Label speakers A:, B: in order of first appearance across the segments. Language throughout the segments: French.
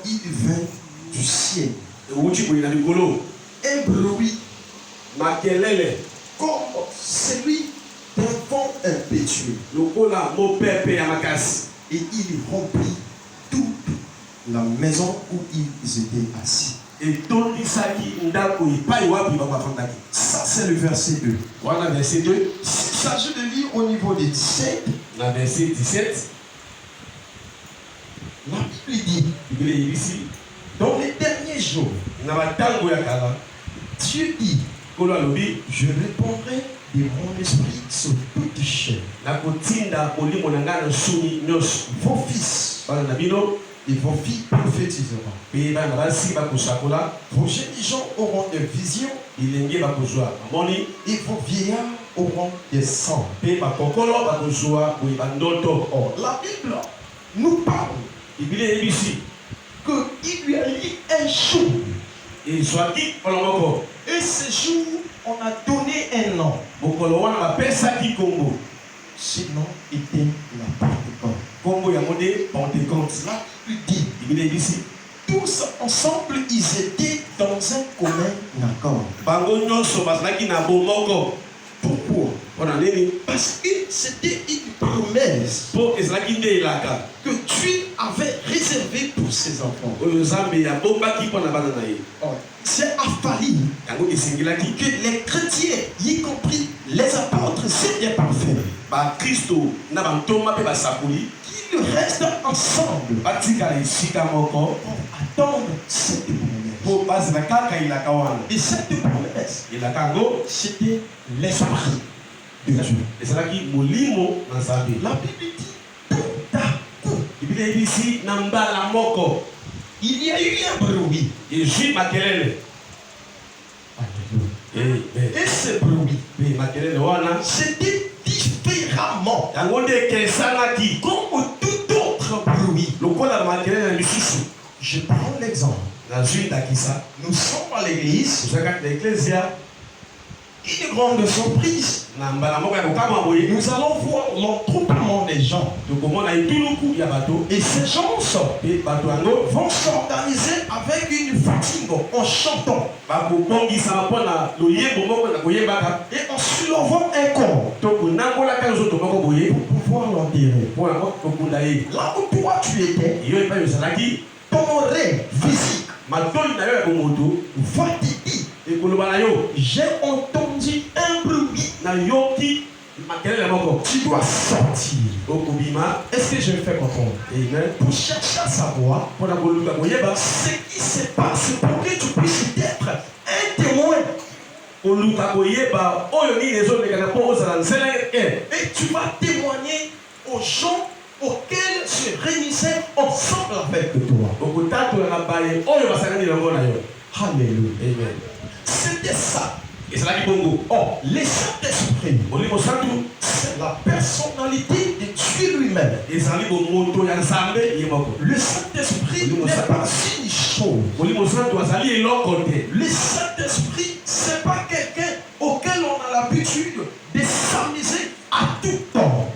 A: il vint du ciel. Un bruit comme celui d'un vent impétueux. Et il remplit toute la maison où ils étaient assis. Ça, c'est le verset 2.
B: Voilà, verset 2.
A: Il s'agit de lire au niveau des 17.
B: La verset 17.
A: La Bible dit, dans les derniers jours, Dieu dit, je répondrai de mon esprit sur toute chair. Vos fils et vos filles prophétiseront. Vos jeunes gens auront des visions et vos vieillards auront des songes. Or, la Bible nous parle qu'il lui a dit un jour. Et ce jour, on a donné un nom. Ce nom était la Pentecôte. Là, il dit, tous ensemble, ils étaient dans un commun accord. Pourquoi? Parce que c'était une promesse que Dieu avait réservée pour ses enfants. C'est affaire que les chrétiens, y compris les apôtres, c'était parfait. Qu'ils restent ensemble pour attendre cette promesse. Et cette promesse, c'était l'esprit de Dieu. La Bible dit tout à coup, il y a eu un bruit. Et ce bruit, c'était différemment comme tout autre bruit. Je prends l'exemple. Nous sommes à l'église. Une grande surprise. Nous allons voir l'entroupement des gens. Et ces gens vont s'organiser avec une fatigue en chantant. Et en soulevant un corps. Pour pouvoir l'enterrer. Là où toi tu étais, ton oreille physique va te dire, j'ai entendu un bruit. Tu dois sortir. Est-ce que je me fais comprendre? Pour chercher à savoir ce qui se passe pour que tu puisses être un témoin. Et tu vas témoigner aux gens auxquels se réunissaient ensemble avec toi. Alléluia. Amen. C'était ça. Oh, le Saint-Esprit, c'est la personnalité de Dieu lui-même. Le Saint-Esprit n'est pas une chose. Le Saint-Esprit, c'est pas quelqu'un auquel on a l'habitude de s'amuser à tout temps.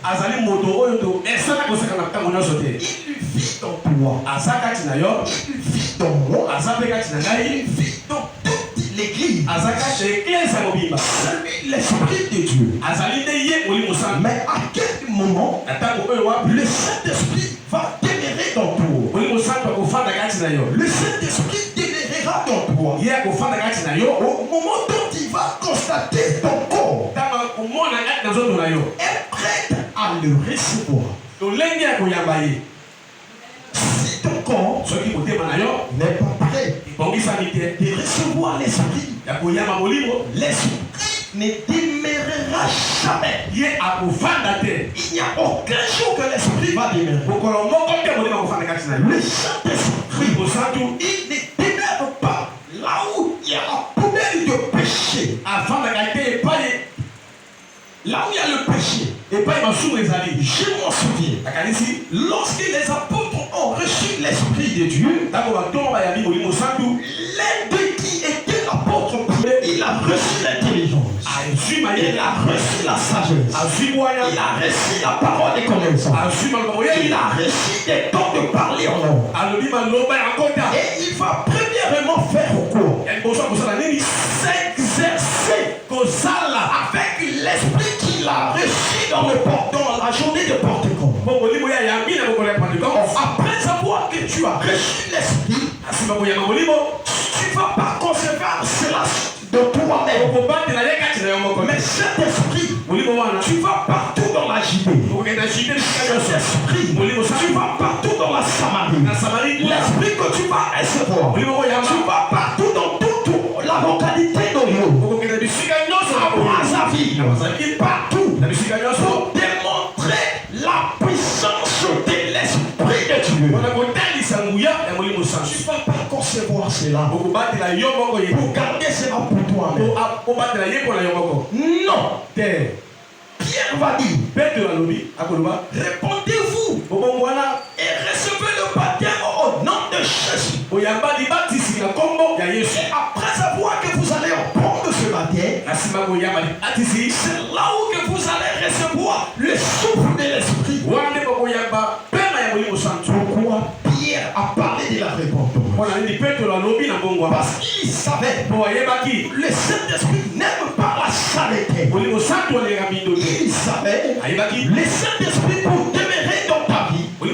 A: Il vit dans toi. Il vit dans moi. Il vit dans l'église. C'est l'esprit de Dieu. Mais à quel moment le Saint-Esprit va demeurer dans toi? Le Saint-Esprit demeurera dans toi au moment dont il va constater ton corps est prêt à le recevoir. Si ton corps n'est pas prêt de recevoir l'esprit, l'esprit ne demeurera jamais. Il n'y a aucun jour que l'esprit va demeurer. Le Saint-Esprit, il ne demeure pas là où il y a la poubelle de péché. Là où il y a le péché. Je m'en souviens. Lorsque les apôtres ont reçu l'esprit de Dieu, l'un d'eux qui était
C: l'apôtre Pierre, il a reçu l'intelligence. Il a reçu la sagesse. Il a reçu la parole des connaissances. Il a reçu des dons de parler en langue. Et il va premièrement faire quoi? S'exercer avec l'esprit qu'il a reçu dans la journée de Pentecôte. Après avoir que tu as reçu l'esprit, tu ne vas pas concevoir cela de toi-même. Mais cet esprit, tu vas partout dans la Judée. Cet esprit, tu vas partout dans la Samarie. L'esprit que tu vas recevoir, tu vas partout dans toute la localité d'Oyo. À Brazzaville, partout, pour démontrer la puissance de l'esprit de Dieu. Tu ne vas pas concevoir cela pour garder cela pour toi-même. Non. Pierre va dire, répondez-vous et recevez le baptême au nom de Jésus. Et après avoir que vous allez prendre ce baptême, c'est là où que vous allez recevoir le souffle de l'esprit. Pourquoi Pierre a parlé de la repentance? Parce qu'il savait le Saint-Esprit n'aime pas la saleté. Il savait le Saint-Esprit pour demeurer dans ta vie, il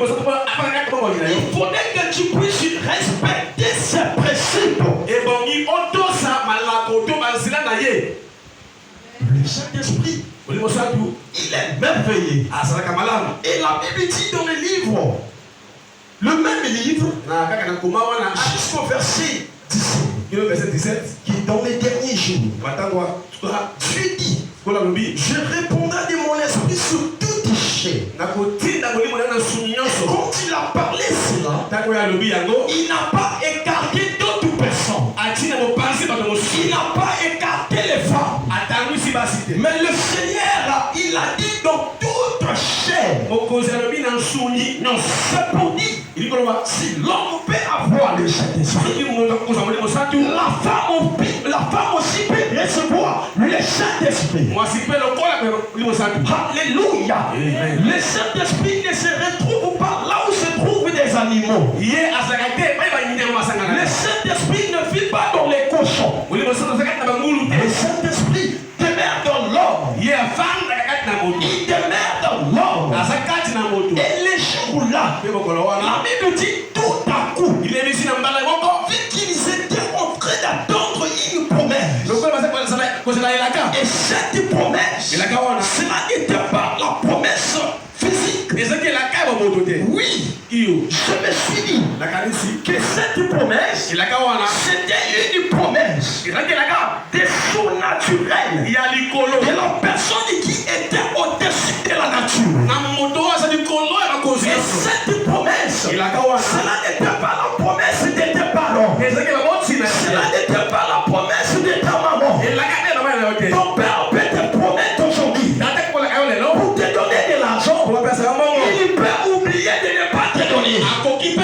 C: faudrait que tu puisses respecter ses principes. Le Saint-Esprit, il est merveilleux. Et la Bible dit dans le livre, le même livre, jusqu'au verset 17, qui est dans les derniers jours, Dieu dit, je répondrai de mon esprit sur tout péché. Et quand il a parlé cela, il n'a pas écarté d'autres personnes. Il n'a pas écarté les femmes. Mais le Seigneur, il a dit dans toute chair. Non, c'est pour dire, si l'homme peut avoir le Saint-Esprit, la femme aussi peut recevoir le Saint-Esprit. Alléluia. Le Saint-Esprit ne se retrouve pas là où se trouvent des animaux. Le Saint-Esprit ne vit pas dans les cochons. Le Saint-Esprit demeure dans l'homme. Il demeure dans l'homme. Et les jours-là, la Bible dit tout à coup, vu qu'ils étaient en train d'attendre une promesse. Et cette promesse, cela n'était pas la promesse physique. Oui, je me suis dit que cette promesse, c'était une promesse des surnaturels, de la personne qui était au-dessus de la nature. Et cette promesse, cela n'était pas la promesse de tes parents. Cela n'était pas la promesse de ta maman. Ton père peut te promettre aujourd'hui pour te donner de l'argent. Il peut oublier de ne pas te donner. Les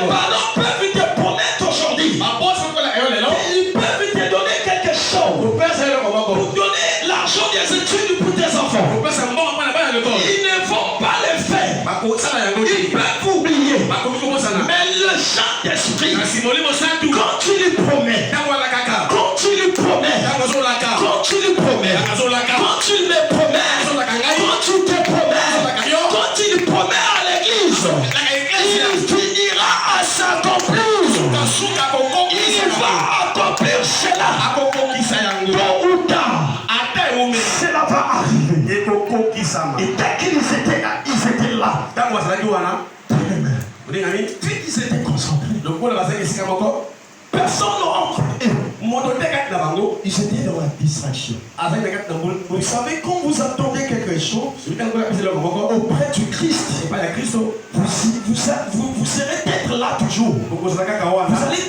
C: parents peuvent te promettre aujourd'hui. Ils peuvent te donner quelque chose pour donner l'argent des études pour tes enfants. Ils ne vont pas le faire. Ils peuvent oublier. Mais le Saint-Esprit, quand tu lui promets, quand tu lui promets, quand tu lui promets, quand tu me promets, quand tu te promets, quand tu lui promets à l'église, il finira à s'accomplir. Il va accomplir cela. Tôt ou tard, cela va arriver. Et dès qu'ils étaient là, puis ils étaient concentrés. Personne ne rentre. Ils étaient dans la distraction. Vous savez, quand vous attendez quelque chose auprès du Christ, vous serez être là toujours. Vous allez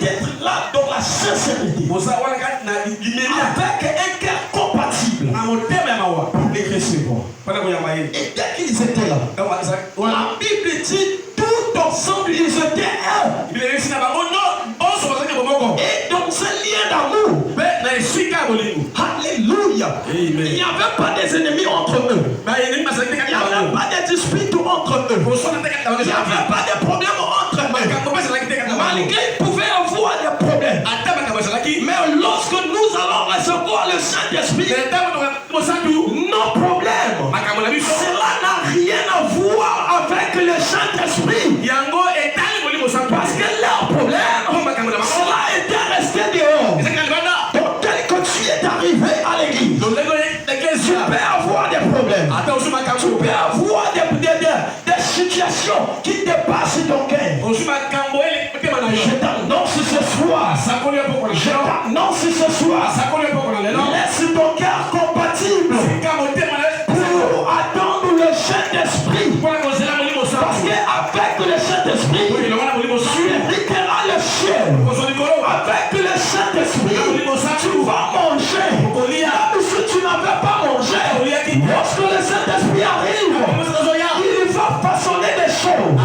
C: être là dans la sincérité, avec un cœur compatible pour les recevoir. Et dès qu'ils étaient là, la Bible dit tout ensemble ils étaient un. Et dans un lien d'amour, Il n'y avait pas des ennemis entre eux. Il n'y avait pas des disputes entre eux. Il n'y avait pas de problèmes entre eux. Malgré qu'ils pouvaient avoir des problèmes. Mais lorsque nous allons recevoir le Saint-Esprit, nos problèmes, cela n'a rien à voir avec le Saint-Esprit. Parce que leur problème, cela était resté dehors. Donc tel que tu es arrivé à l'église, tu peux avoir des problèmes. Tu peux avoir des situations qui dépassent ton cœur. Je t'annonce ce soir. Je t'annonce ce soir. Laisse ton cœur compatible pour attendre le Saint-Esprit. Parce qu'avec le Saint-Esprit, tu hériteras le ciel. Avec le Saint-Esprit, tu vas manger. Même si tu n'avais pas mangé, lorsque le Saint-Esprit arrive, il va façonner des choses.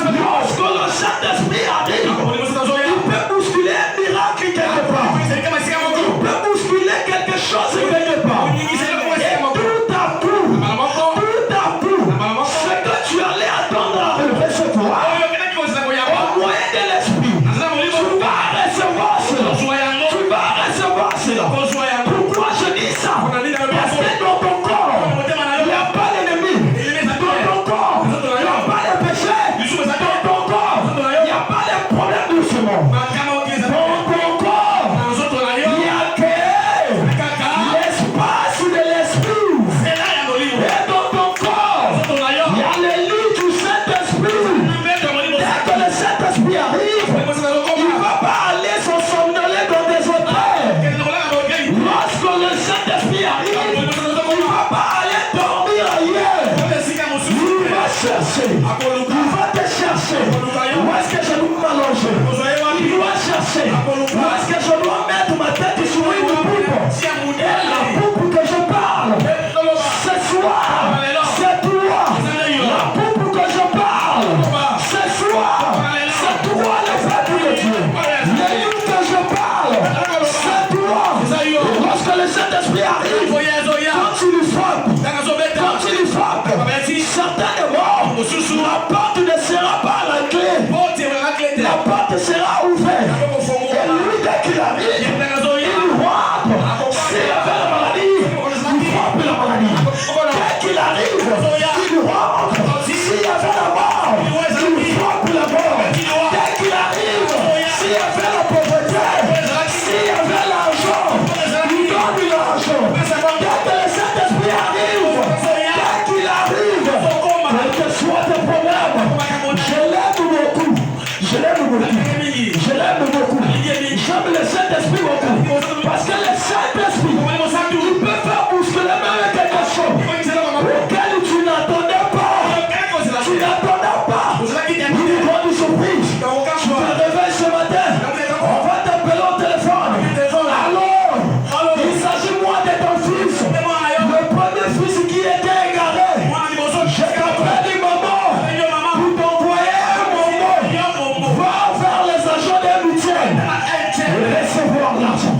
C: Lorsque le Saint-Esprit arrive, il peut bousculer un miracle quelque part. Il peut bousculer quelque chose quelque part. Et tout à coup, ce que tu allais attendre à le recevoir, au moyen de l'Esprit, tu vas recevoir cela. Pourquoi je dis ça? Parce que dans ton corps, il n'y a pas d'ennemi. Dans ton corps, il n'y a pas de péché. Dans ton corps, il n'y a pas de problème doucement. Dans ton corps, il n'y a que l'espace de l'Esprit. Et dans ton corps, il y a le lit du Saint-Esprit. Dès que le Saint-Esprit arrive, il ne va pas aller se somnoler dans des hôtels. Lorsque le Saint-Esprit arrive, il ne va pas aller dormir ailleurs. Il va chercher. Il va te chercher. Où est-ce que je dois m'allonger? Il va chercher. Où est-ce que je dois mettre ma tête sur une poupe? Et la poupe que je parle, ce soir, c'est toi. La poupe que je parle, ce soir, c'est toi le peuple de Dieu. Le livre que je parle, c'est toi. Et lorsque le Saint-Esprit arrive, quand tu lui frappes, certainement, la porte ne sera pas à la clé. La porte sera ouverte. Et lui, dès qu'il arrive, il frappe. S'il avait la maladie, il frappe la maladie. Dès qu'il arrive, il rentre. S'il y avait la mort, il frappe la mort. Dès qu'il arrive, s'il y avait la pauvreté, s'il y avait l'argent, il donne l'argent. Dès que le Saint-Esprit arrive, dès qu'il arrive, quel que soit tes problèmes, je l'aime beaucoup. J'aime le Saint-Esprit beaucoup. Parce que le Saint-Esprit, il peut faire bousculer même quelque chose auquel tu n'attendais pas. Tu n'attendais pas. Il va nous surprise. Tu te réveilles ce matin. On va t'appeler au téléphone. Alors, il s'agit moi de ton fils. Le premier fils qui était égaré. Je t'appelle maman pour t'envoyer un moment. Va vers les agents des mutuelles et recevoir l'argent.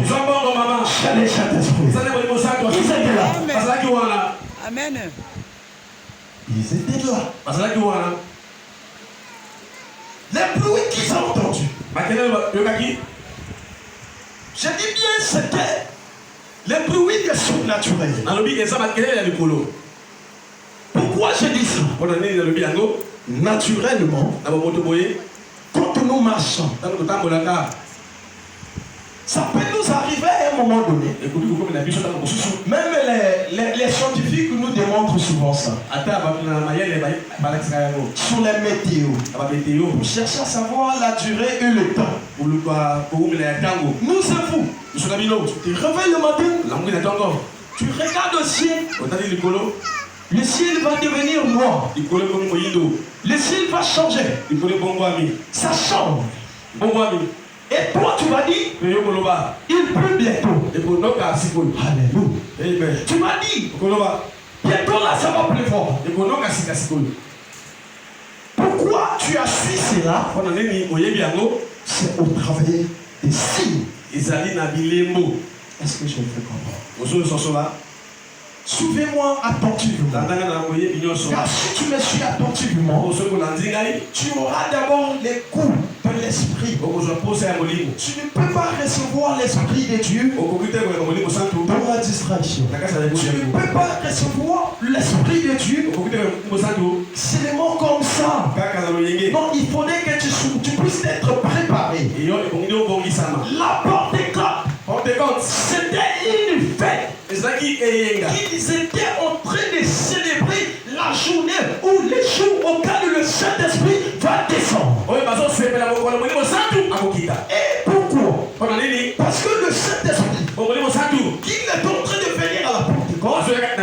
C: Chez les Saint-Esprit. Ils étaient là.
D: Amen.
C: Ils étaient là. Les bruits qu'ils ont entendus. Je dis bien, c'était les bruits des surnaturels. Pourquoi je dis ça? Naturellement, quand nous marchons, ça peut nous arriver à un moment donné. Même les scientifiques nous démontrent souvent ça. Sur les météos. Pour chercher à savoir la durée et le temps. Nous c'est fou. Tu te réveilles le matin. Tu regardes le ciel. Le ciel va devenir noir. Le ciel va changer. Ça change. Et toi tu vas dire, il pleut bientôt. Alléluia. Tu m'as dit, bientôt là ça va pleuvoir. Pourquoi tu as su cela? C'est au travers des signes. Est-ce que je me fais comprendre? Suivez-moi attentivement. Car si tu me suis attentivement, tu auras d'abord les coups de l'esprit. Tu ne peux pas recevoir l'esprit de Dieu dans la distraction. Tu ne peux pas recevoir l'esprit de Dieu seulement comme ça. Non, il faudrait que tu puisses être préparé. La Pentecôte, c'était une fête. Ils étaient en train de célébrer la journée où les jours auxquels le Saint-Esprit va descendre. Et pourquoi? Parce que le Saint-Esprit, qui est en train de venir à la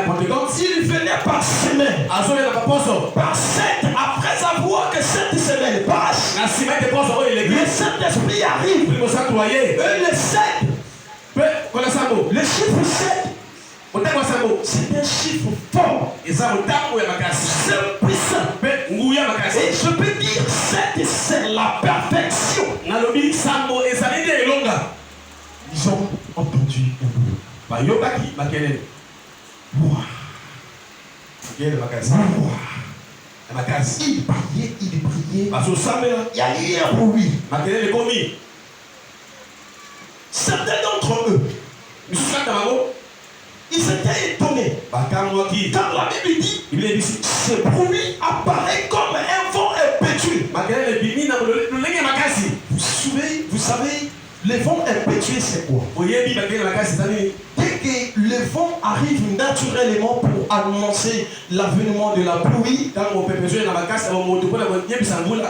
C: Pentecôte, il venait par semaine. Par 7, après avoir que cette semaine passe, le Saint-Esprit arrive. Et le 7, le chiffre 7, c'est un chiffre fort. C'est puissant. Et je peux dire 7, c'est la perfection. Ils ont entendu un bruit. Il priait. Il y a eu un bruit. Certains d'entre eux, ils étaient étonnés. Quand la Bible dit, ce bruit apparaît comme un vent impétueux. Vous savez, le vent impétueux, c'est quoi? Dès que le vent arrive naturellement pour annoncer l'avènement de la pluie, il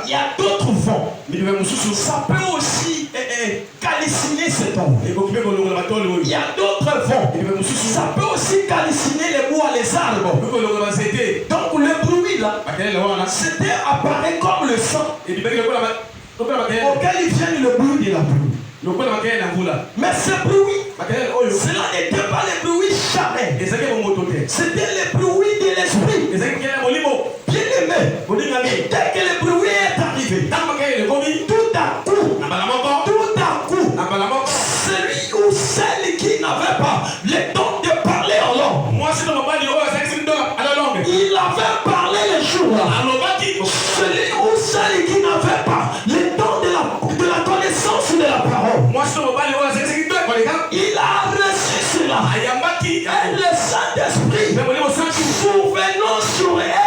C: y a d'autres vents. Ça peut aussi calciner cet homme. Il y a d'autres vents. Ça peut aussi calciner les bois, les arbres. Donc le bruit là, c'était apparaît comme le sang auquel il vient le bruit de la pluie. Mais ce bruit, cela n'était pas le bruit charnel. C'était le bruit de l'esprit. Bien aimé. Et dès que le bruit est arrivé, tout à coup, celui ou celle qui n'avait pas le don de parler en langue, il avait parlé le jour-là. Celui ou celle qui n'avait pas le don de la connaissance de la parole, il a reçu cela. Et le Saint-Esprit, souvenant sur elle,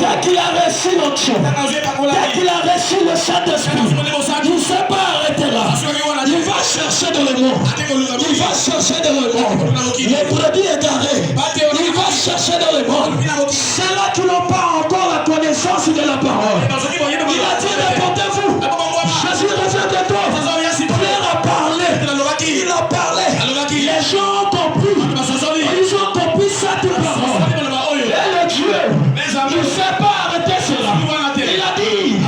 C: Dès qu'il a reçu l'onction, dès qu'il a reçu le Saint-Esprit, il ne s'est pas arrêté là. Il va chercher dans le monde. Il va chercher dans le monde. Les brebis égarés. Il va chercher dans le monde. Ceux-là qui n'ont pas encore la connaissance de la parole. Il a dit, répondez-vous. Jésus revient de toi. Pierre a parlé. Il a parlé. Les gens ont compris. Ils ont compris cette parole. Et le Dieu, il ne s'est pas arrêté cela. Il a dit,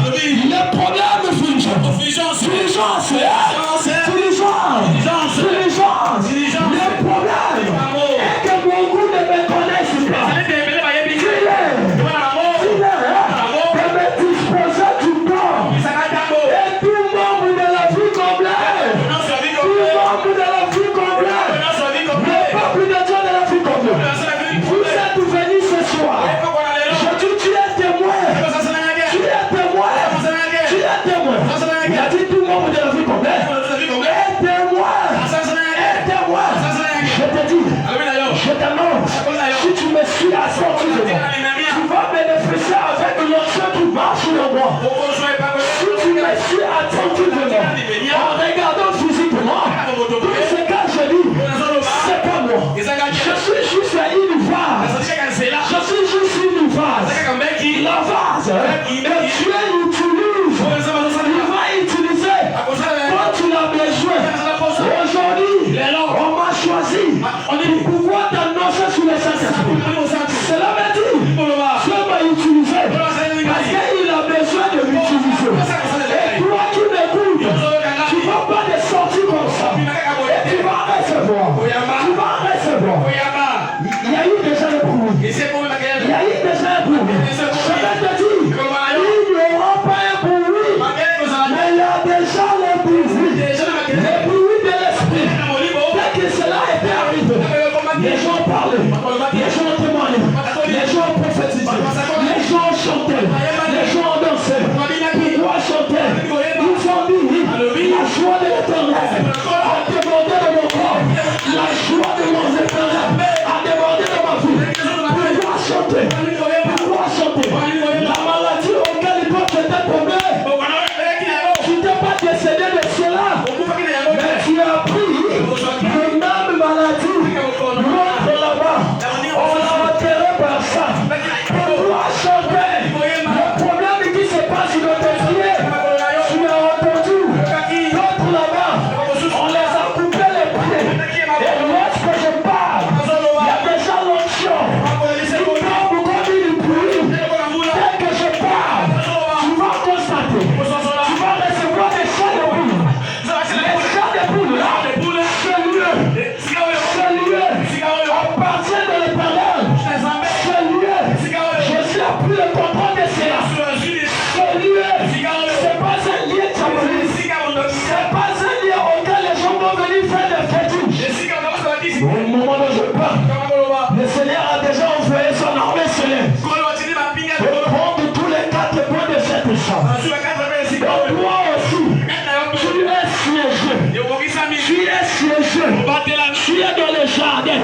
C: les problèmes fulgence. Les problèmes. Et que beaucoup ne me connaissent pas. De me disposer du corps. Et tout membre de la vie complète. Le peuple de Dieu de la vie complète. Vous êtes venus ce soir. Je dis, tu es témoin. Il a dit tout membre de la vie complète. Je te dis, je t'annonce, si tu me suis attentivement, tu vas bénéficier avec l'onction qui marche sur moi. Si tu me suis attentivement, en regardant physiquement, tout ce que je dis, c'est pas moi. Je suis juste une vase. Je suis juste une vase. La vase que Dieu utilise, il va utiliser quand tu l'as besoin. Aujourd'hui, on m'a choisi pour pouvoir t'annoncer sur les Saint-Esprit. Cela veut dire Dieu m'a utilisé parce qu'il a besoin de m'utiliser. Et toi qui m'écoutes, tu ne vas pas te sortir comme ça. Et tu vas recevoir. Il y a eu déjà le bruit. Je vais te dire, il n'y aura pas un bruit, mais il y a déjà le bruit. Le bruit de l'esprit. Dès que cela était arrivé, les gens parlaient, les gens témoignaient, les gens prophétisaient, les gens chantaient, les gens dansaient. Pourquoi chanter? Ils ont dit, la joie de l'Éternel a débordé de mon corps, la joie de mon Éternel a débordé de ma vie. Pourquoi chanter? La maladie auquel il peut peut-être tomber, tu n'es pas décédé de cela, mais tu as pris le même maladie, l'autre là-bas, on l'a enterré par ça. Pourquoi chanter? Le problème qui se passe dans tes pieds, tu as entendu, l'autre là-bas, on les a coupé les pieds. Et lorsque je parle, il y a déjà l'onction. Il tombe comme une pluie. Dès que je parle, tu vas constater, tu vas recevoir des chats de poule. Les chats de poule là, ce lieu appartient de l'Éternel. Ce lieu, je suis appris le contrôle de cela. Ce lieu, c'est pas un lieu diabolique. C'est pas un lieu auquel les gens vont venir faire des fétiches. Au moment où je parle, le Seigneur a déjà envoyé son armée céleste pour prendre tous les 4 points de cette chambre. Donc toi aussi, tu es siégé. Tu es dans le jardin.